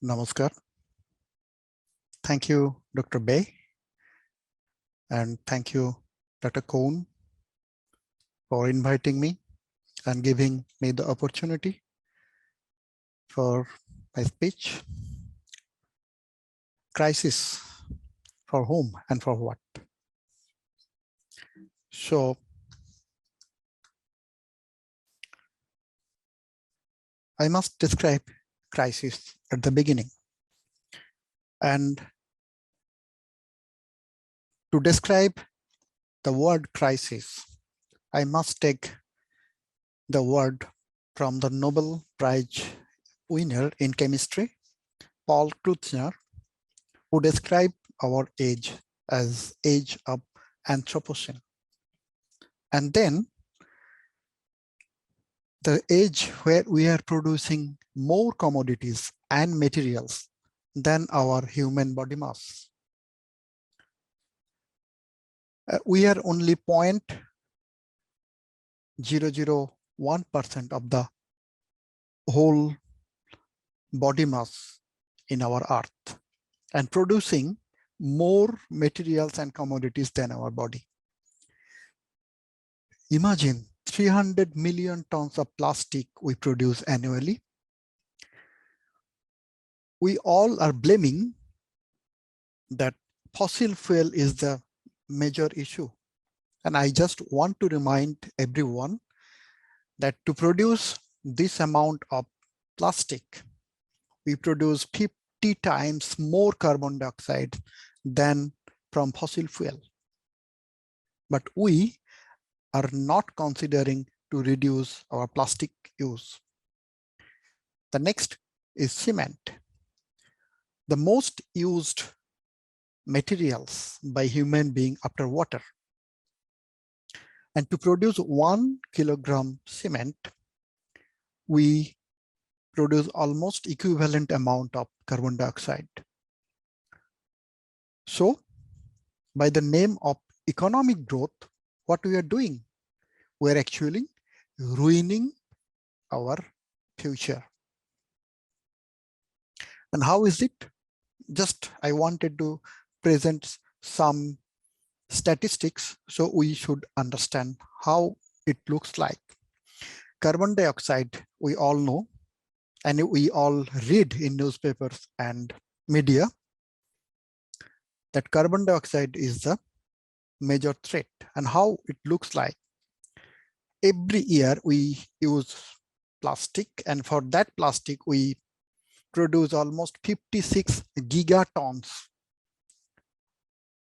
Namaskar. Thank you, Dr. Bay, and thank you, Dr. Kohn, for inviting me and giving me the opportunity for my speech. Crisis, for whom and for what? So, I must describe crisis at the beginning. And to describe the word crisis, I must take the word from the Nobel Prize winner in chemistry, Paul Cruthner, who described our age as age of Anthropocene. And then the age where we are producing more commodities and materials than our human body mass. We are only 0.001% of the whole body mass in our earth and producing more materials and commodities than our body. Imagine 300 million tons of plastic we produce annually. We all are blaming that fossil fuel is the major issue. And I just want to remind everyone that to produce this amount of plastic, we produce 50 times more carbon dioxide than from fossil fuel. But we are not considering to reduce our plastic use. The next is cement. The most used materials by human being after water. And to produce 1 kilogram cement, we produce almost equivalent amount of carbon dioxide. So by the name of economic growth, what we are doing? We're actually ruining our future. And how is it? Just I wanted to present some statistics so we should understand how it looks like. Carbon dioxide, we all know, and we all read in newspapers and media that carbon dioxide is the major threat. And how it looks like. Every year we use plastic, and for that plastic we produce almost 56 gigatons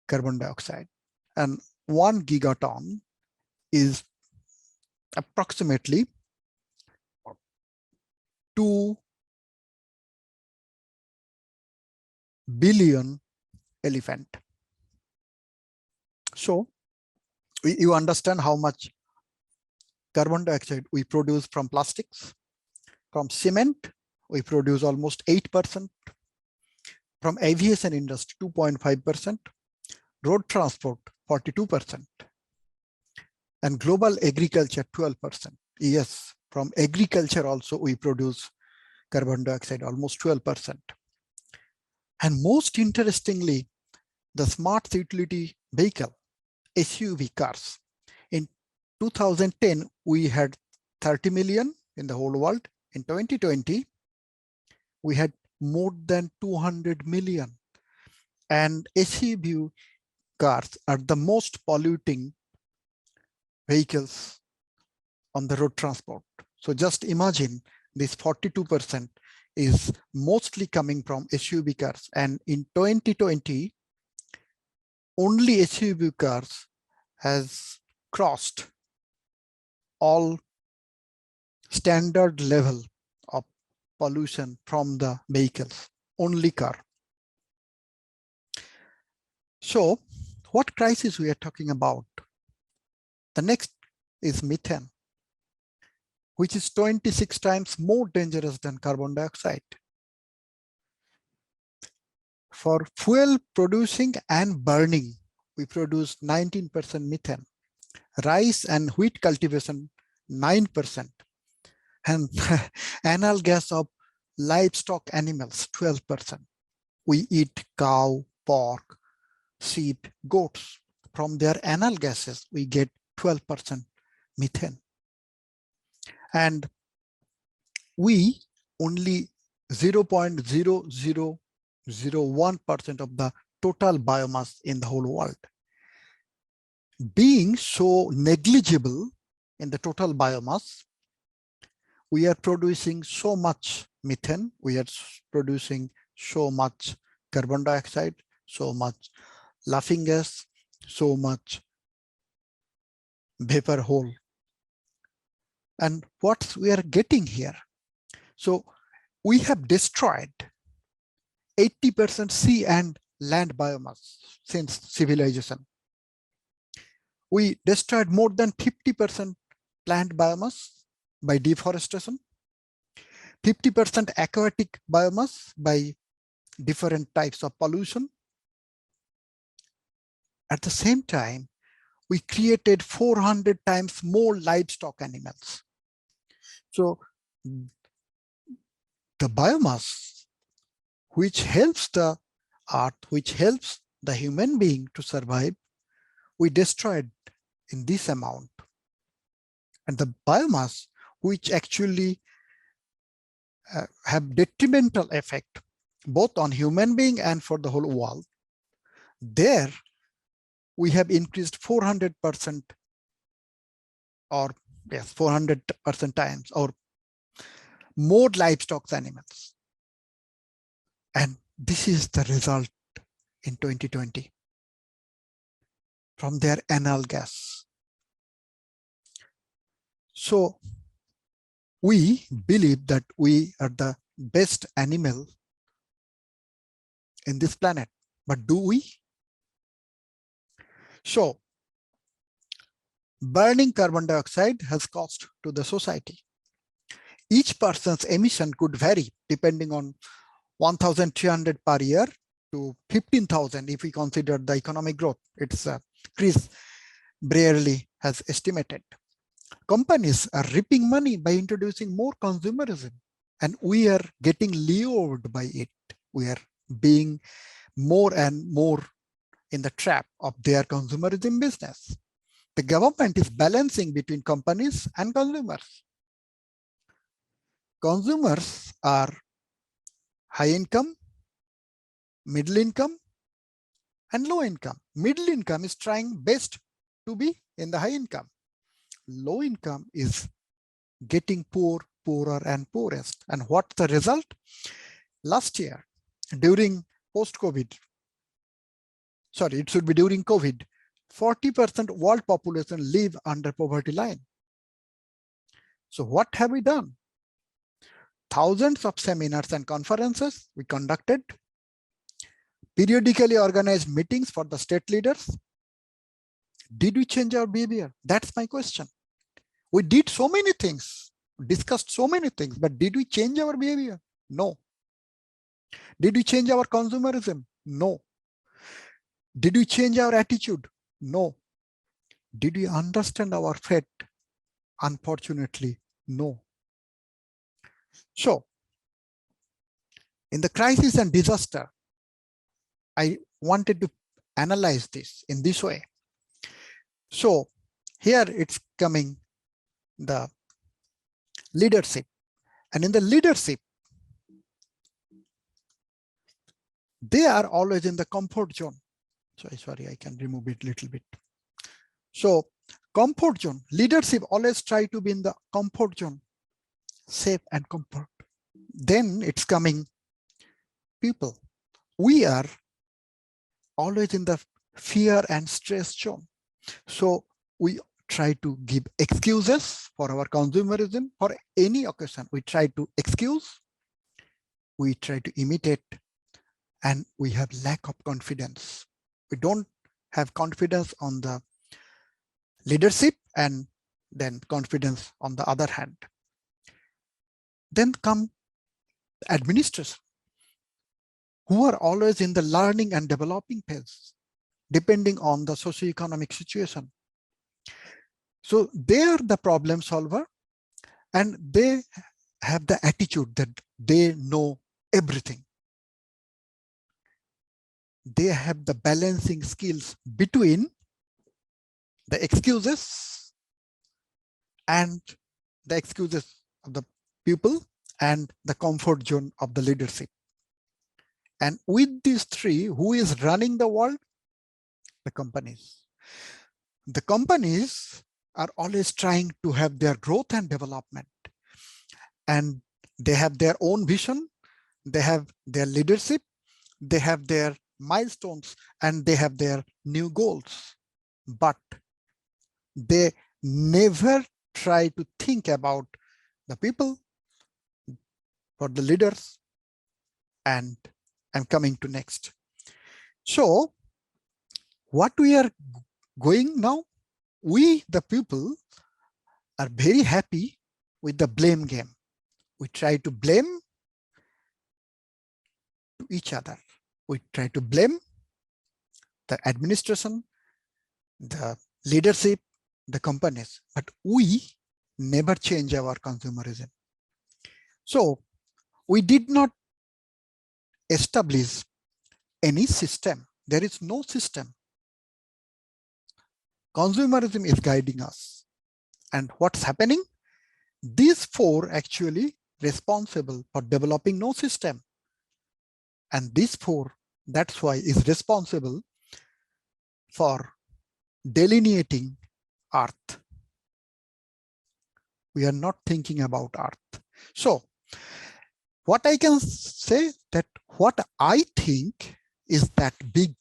carbon dioxide. And 1 gigaton is approximately 2 billion elephant. So you understand how much carbon dioxide we produce from plastics. From cement, we produce almost 8%. From aviation industry, 2.5%. Road transport, 42%. And global agriculture, 12%. Yes, from agriculture also we produce carbon dioxide, almost 12%. And most interestingly, the smart utility vehicle, SUV cars. In 2010, we had 30 million in the whole world. In 2020, we had more than 200 million. And SUV cars are the most polluting vehicles on the road transport. So just imagine this 42% is mostly coming from SUV cars. And in 2020, only SUV cars has crossed all standard level of pollution from the vehicles, only car. So what crisis we are talking about? The next is methane, which is 26 times more dangerous than carbon dioxide. For fuel producing and burning, we produce 19% methane. Rice and wheat cultivation, 9%. And annual gas of livestock animals, 12%. We eat cow, pork, sheep, goats. From their anal gases, we get 12% methane. And we only 0.0001% of the total biomass in the whole world. Being so negligible in the total biomass, we are producing so much methane, we are producing so much carbon dioxide, so much laughing gas, so much vapor hole. And what we are getting here? So we have destroyed 80% sea and land biomass since civilization. We destroyed more than 50% plant biomass by deforestation, 50% aquatic biomass by different types of pollution. At the same time, we created 400 times more livestock animals. So the biomass, which helps the earth, which helps the human being to survive, we destroyed in this amount. And the biomass, which actually have detrimental effect, both on human being and for the whole world, there we have increased 400% or yes, 400% times or more livestock animals. And this is the result in 2020 from their anal gas. So we believe that we are the best animal in this planet, but do we? So burning carbon dioxide has cost to the society. Each person's emission could vary depending on 1,300 per year to 15,000 if we consider the economic growth. It's Chris Brearley has estimated. Companies are reaping money by introducing more consumerism, and we are getting lured by it. We are being more and more in the trap of their consumerism business. The government is balancing between companies and consumers. Consumers are high income, middle income, and low income. Middle income is trying best to be in the high income. Low income is getting poorer and poorest. And what's the result? Last year, during post-COVID, sorry, it should be during COVID, 40% world population live under poverty line. So what have we done? Thousands of seminars and conferences we conducted, periodically organized meetings for the state leaders. Did we change our behavior? That's my question. We did so many things, discussed so many things, but did we change our behavior? No. Did we change our consumerism? No. Did we change our attitude? No. Did we understand our fate? Unfortunately, no. So, in the crisis and disaster, I wanted to analyze this in this way. So, here it's coming the leadership. And in the leadership, they are always in the comfort zone. Sorry, I can remove it a little bit. So comfort zone, leadership always try to be in the comfort zone, safe and comfort. Then it's coming people. We are always in the fear and stress zone. So we try to give excuses for our consumerism. For any occasion, we try to excuse, we try to imitate, and we have lack of confidence. We don't have confidence on the leadership and then confidence on the other hand. Then come administrators who are always in the learning and developing phase, depending on the socioeconomic situation. So they are the problem solver, and they have the attitude that they know everything. They have the balancing skills between the excuses and the excuses of the people and the comfort zone of the leadership. And with these three, who is running the world? The companies. The companies are always trying to have their growth and development. And they have their own vision, they have their leadership, they have their milestones, and they have their new goals. But they never try to think about the people or the leaders. And I'm coming to next. So what we are going now, we, the people, are very happy with the blame game. We try to blame to each other. We try to blame the administration, the leadership, the companies, but we never change our consumerism. So we did not establish any system. There is no system. Consumerism is guiding us. And what's happening? These four actually responsible for developing no system. And these four, that's why, is responsible for delineating Earth. We are not thinking about Earth. So what I can say that what I think is that big,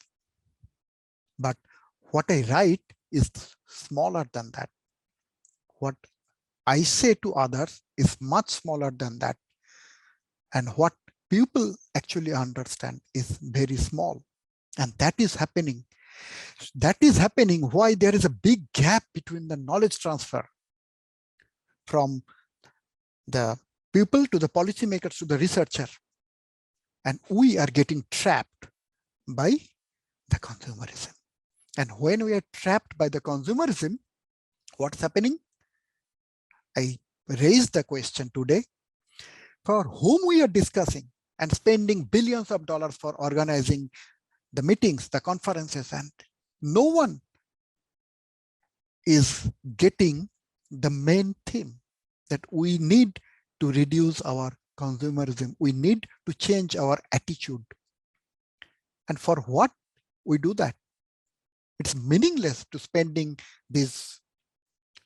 but what I write is smaller than that. What I say to others is much smaller than that. And what people actually understand is very small. And that is happening. That is happening why there is a big gap between the knowledge transfer from the people to the policymakers to the researcher. And we are getting trapped by the consumerism. And when we are trapped by the consumerism, what's happening? I raised the question today, for whom we are discussing and spending billions of dollars for organizing the meetings, the conferences, and no one is getting the main theme that we need to reduce our consumerism. We need to change our attitude. And for what we do that? It's meaningless to spending this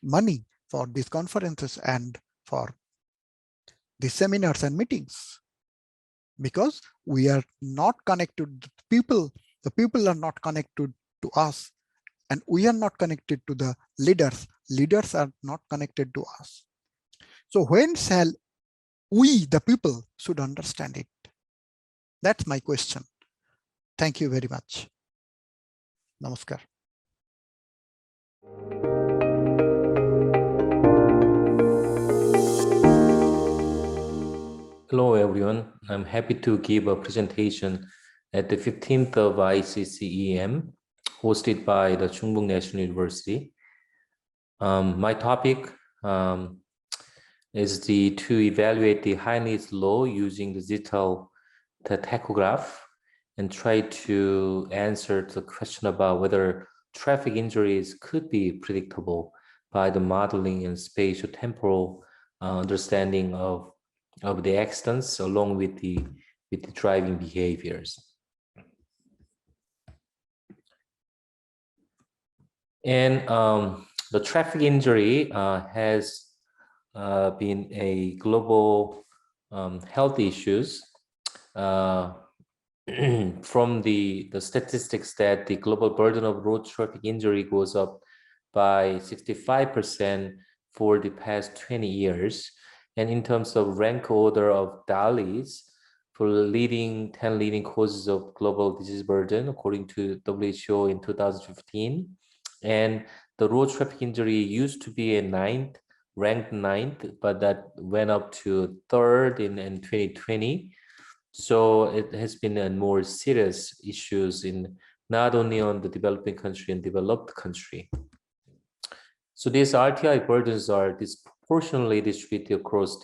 money for these conferences and for the seminars and meetings, because we are not connected to people. The people are not connected to us, and we are not connected to the leaders. Leaders are not connected to us. So when shall we, the people, should understand it? That's my question. Thank you very much. Namaskar. Hello, everyone. I'm happy to give a presentation at the 15th of ICCEM, hosted by the Chungbuk National University. My topic is to evaluate the high needs law using the digital tachograph and try to answer the question about whether traffic injuries could be predictable by the modeling and spatial temporal understanding of the accidents along with the driving behaviors. And the traffic injury has been a global health issues from the statistics that the global burden of road traffic injury goes up by 65% for the past 20 years. And in terms of rank order of DALIs for the 10 leading causes of global disease burden, according to WHO in 2015. And the road traffic injury used to be ranked ninth, but that went up to third in 2020. So it has been a more serious issues in not only on the developing country and developed country. So these RTI burdens are proportionally distributed across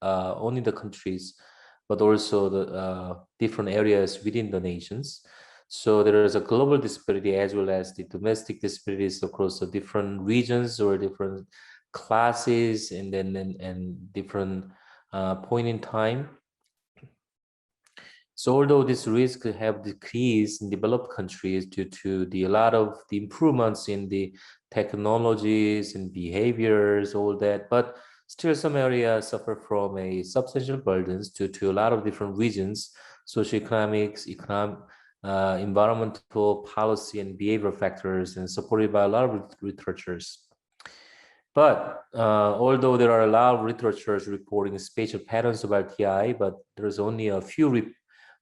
only the countries, but also the different areas within the nations. So there is a global disparity as well as the domestic disparities across the different regions or different classes and different point in time. So although this risk have decreased in developed countries due to a lot of the improvements in the technologies and behaviors, all that, but still some areas suffer from a substantial burdens due to a lot of different regions, socioeconomics, environmental policy and behavioral factors, and supported by a lot of researchers. But although there are a lot of researchers reporting spatial patterns of RTI, but there's only a few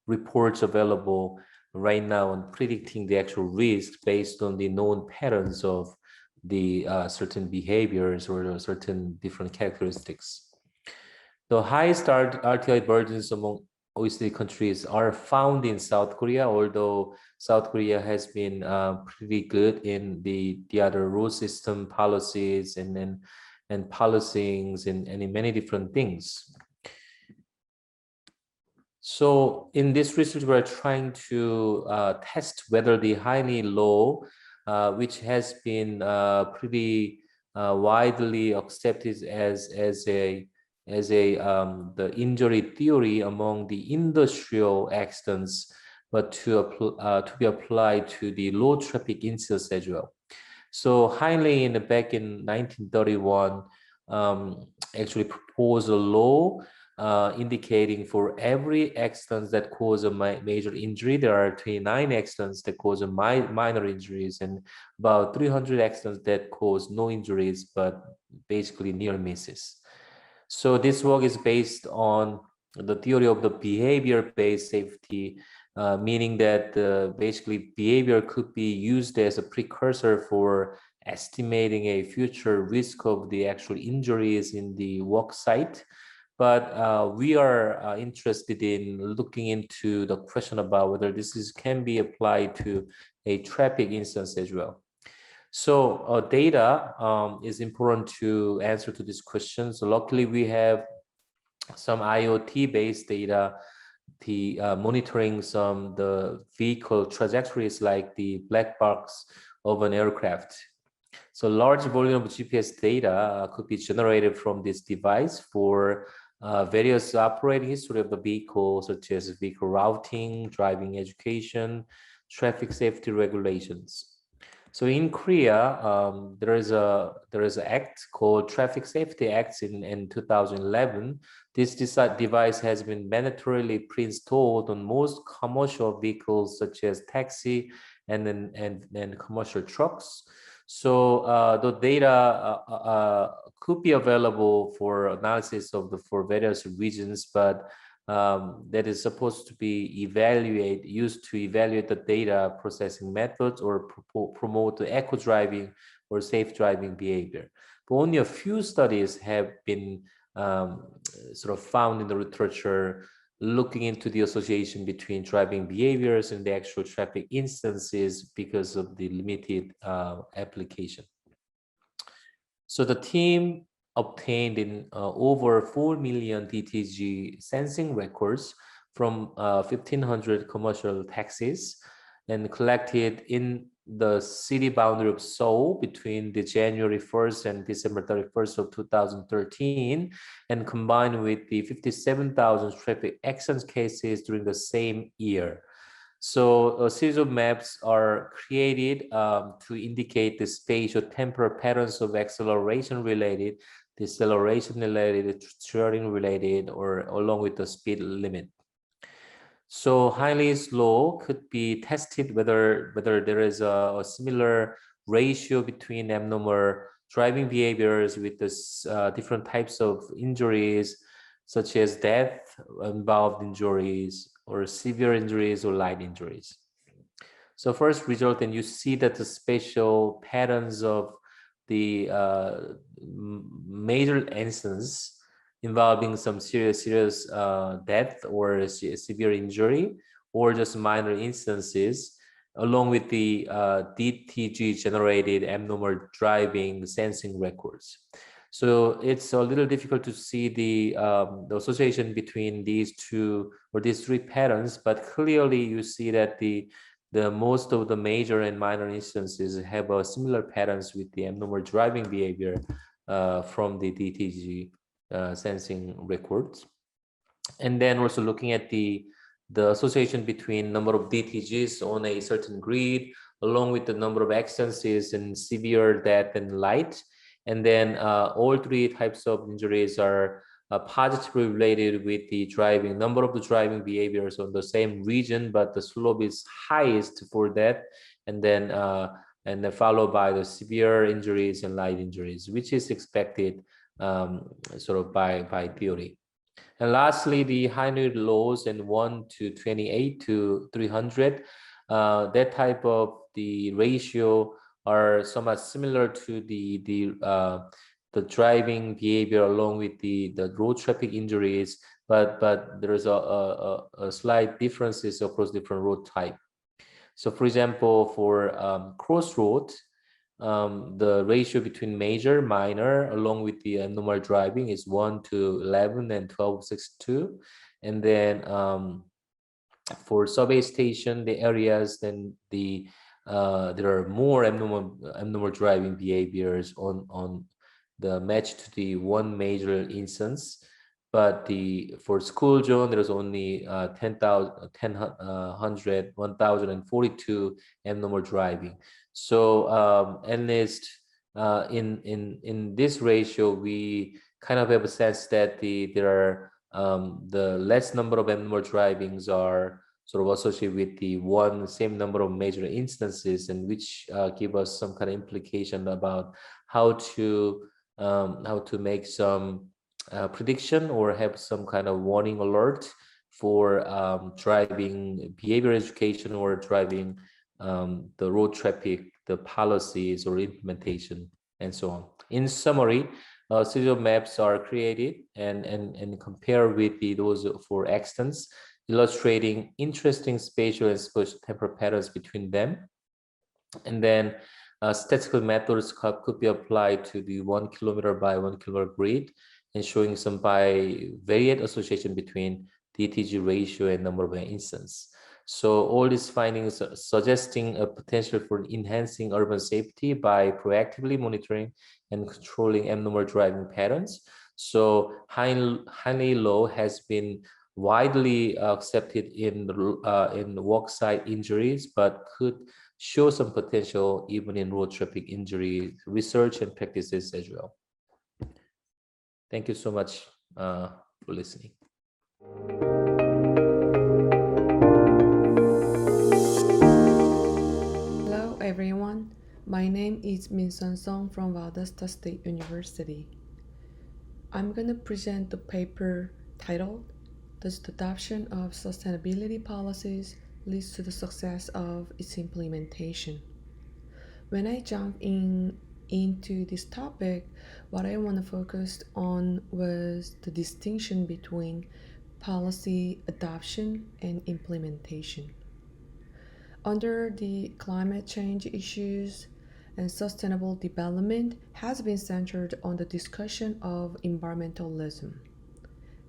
reports available right now on predicting the actual risk based on the known patterns of the certain behaviors or certain different characteristics. The highest RTI burdens among OECD countries are found in South Korea, although South Korea has been pretty good in the other road system policies and policings and in many different things. So in this research, we're trying to test whether the Heine law, which has been pretty widely accepted as the injury theory among the industrial accidents, but to be applied to the low traffic incidents as well. So Heine back in 1931 actually proposed a law indicating for every accident that cause a major injury, there are 29 accidents that cause a minor injuries and about 300 accidents that cause no injuries, but basically near misses. So this work is based on the theory of the behavior-based safety, meaning that basically behavior could be used as a precursor for estimating a future risk of the actual injuries in the work site. But we are interested in looking into the question about whether this can be applied to a traffic instance as well. So data is important to answer to these questions. So luckily, we have some IoT-based data, monitoring the vehicle trajectories like the black box of an aircraft. So large volume of GPS data could be generated from this device for various operating history of the vehicle, such as vehicle routing, driving education, traffic safety regulations. So in Korea, there is an act called Traffic Safety Act in 2011. This device has been mandatorily pre-installed on most commercial vehicles such as taxi and commercial trucks. So the data could be available for analysis for various regions, but that is supposed to be used to evaluate the data processing methods or promote the eco-driving or safe driving behavior. But only a few studies have been sort of found in the literature looking into the association between driving behaviors and the actual traffic instances because of the limited application. So the team obtained in over 4 million DTG sensing records from 1,500 commercial taxis and collected in the city boundary of Seoul between the January 1st and December 31st of 2013, and combined with the 57,000 traffic accident cases during the same year. So a series of maps are created to indicate the spatial temporal patterns of acceleration related, deceleration related, steering related, or along with the speed limit. So Heinle's law could be tested whether there is a similar ratio between abnormal driving behaviors with this different types of injuries, such as death-involved injuries, or severe injuries, or light injuries. So first result, and you see that the spatial patterns of the major instance involving some serious death or severe injury, or just minor instances, along with the DTG generated abnormal driving sensing records. So it's a little difficult to see the association between these two or these three patterns, but clearly you see that the most of the major and minor instances have a similar patterns with the abnormal driving behavior from the DTG sensing records. And then also looking at the association between number of DTGs on a certain grid, along with the number of accidents in severe death and light. And then all three types of injuries are positively related with the driving, number of the driving behaviors on the same region, but the slope is highest for that. And then followed by the severe injuries and light injuries, which is expected sort of by theory. And lastly, the Heinrich laws in 1 to 28 to 300, that type of the ratio are somewhat similar to the driving behavior along with the road traffic injuries, but there's a slight differences across different road type. So for example, for crossroad, the ratio between major, minor, along with the abnormal driving is 1 to 11 and 12.62. And then for subway station, the areas, then there are more abnormal driving behaviors on the match to the one major instance. But for school zone, there's only 1,042 abnormal driving. So at least in this ratio, we kind of have a sense that there are the less number of abnormal drivings are sort of associated with the same number of major instances, and which give us some kind of implication about how to make some prediction or have some kind of warning alert for driving behavior education or driving the road traffic, the policies or implementation, and so on. In summary, series of maps are created and compared with those for accidents, illustrating interesting spatial and spatial temporal patterns between them. And then statistical methods could be applied to the 1 kilometer by 1 kilometer grid, and showing some bivariate association between DTG ratio and number of instances. So all these findings are suggesting a potential for enhancing urban safety by proactively monitoring and controlling abnormal driving patterns. So Heinrich law has been widely accepted in worksite injuries, but could show some potential even in road traffic injury research and practices as well. Thank you so much for listening. Hello everyone, my name is Min Sun Song from Valdosta State University. I'm going to present the paper titled Does the Adoption of Sustainability Policies Lead to the Success of its Implementation? When I jump into this topic, what I want to focus on was the distinction between policy adoption and implementation. Under the climate change issues and sustainable development has been centered on the discussion of environmentalism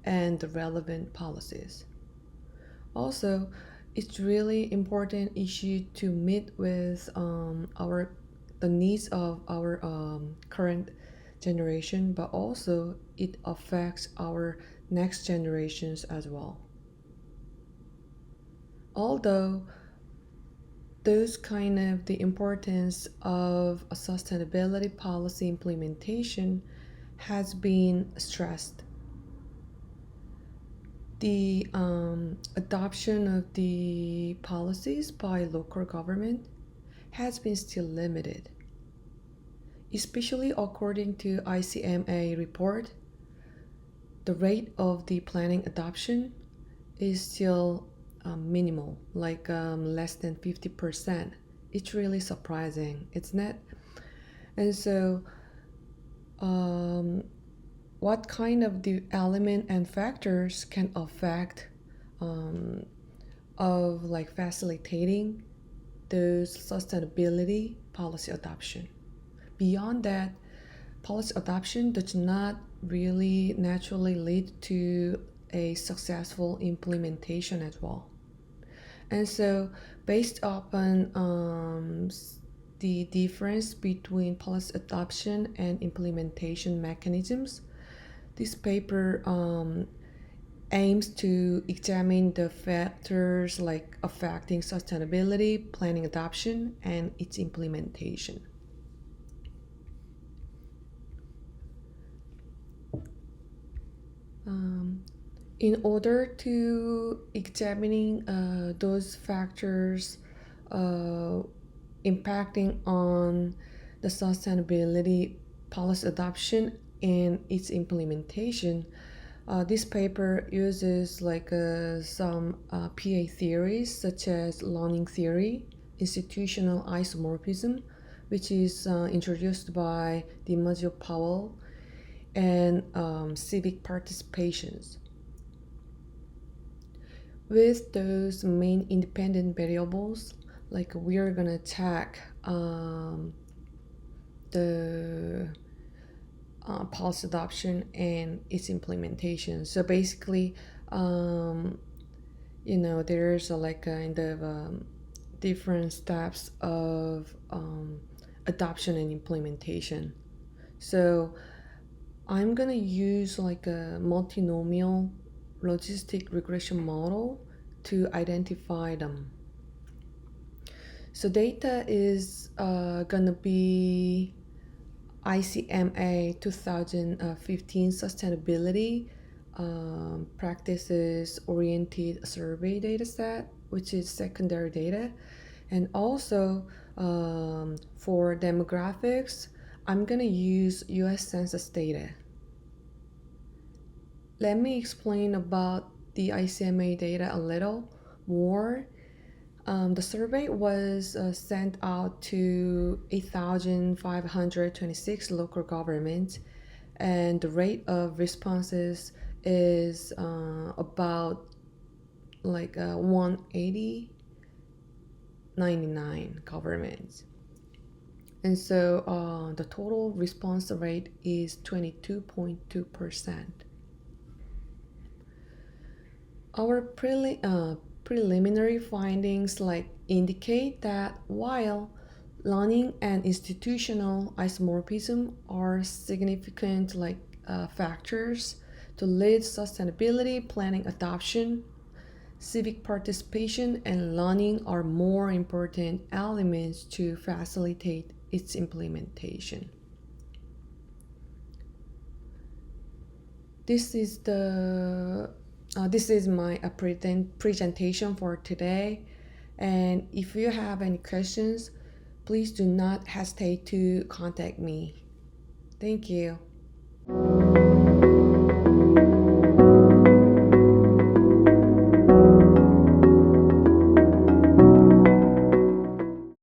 and the relevant policies. Also, it's really important issue to meet with the needs of our current generation, but also it affects our next generations as well. Although those kind of the importance of a sustainability policy implementation has been stressed. The adoption of the policies by local government has been still limited, especially according to ICMA report. The rate of the planning adoption is still minimal, like less than 50%. It's really surprising, isn't it? And so what kind of the element and factors can affect of like facilitating those sustainability policy adoption? Beyond that, policy adoption does not really naturally lead to a successful implementation as well. And so, based upon the difference between policy adoption and implementation mechanisms, this paper aims to examine the factors like affecting sustainability, planning adoption, and its implementation. In order to examining those factors impacting on the sustainability policy adoption and its implementation, this paper uses like some PA theories such as learning theory, institutional isomorphism, which is introduced by DiMaggio Powell, and civic participations. With those main independent variables, like we are gonna check the policy adoption and its implementation. So basically, there's like kind of different steps of adoption and implementation. So I'm gonna use like a multinomial logistic regression model to identify them. So data is gonna be ICMA 2015 Sustainability Practices Oriented Survey dataset, which is secondary data. And also for demographics, I'm gonna use US Census data. Let me explain about the ICMA data a little more. The survey was sent out to 8,526 local governments, and the rate of responses is about like 180.99 governments. And so the total response rate is 22.2%. Our preliminary findings indicate that while learning and institutional isomorphism are significant factors to lead sustainability planning adoption, civic participation and learning are more important elements to facilitate its implementation. This is my presentation for today, and if you have any questions, please do not hesitate to contact me. Thank you.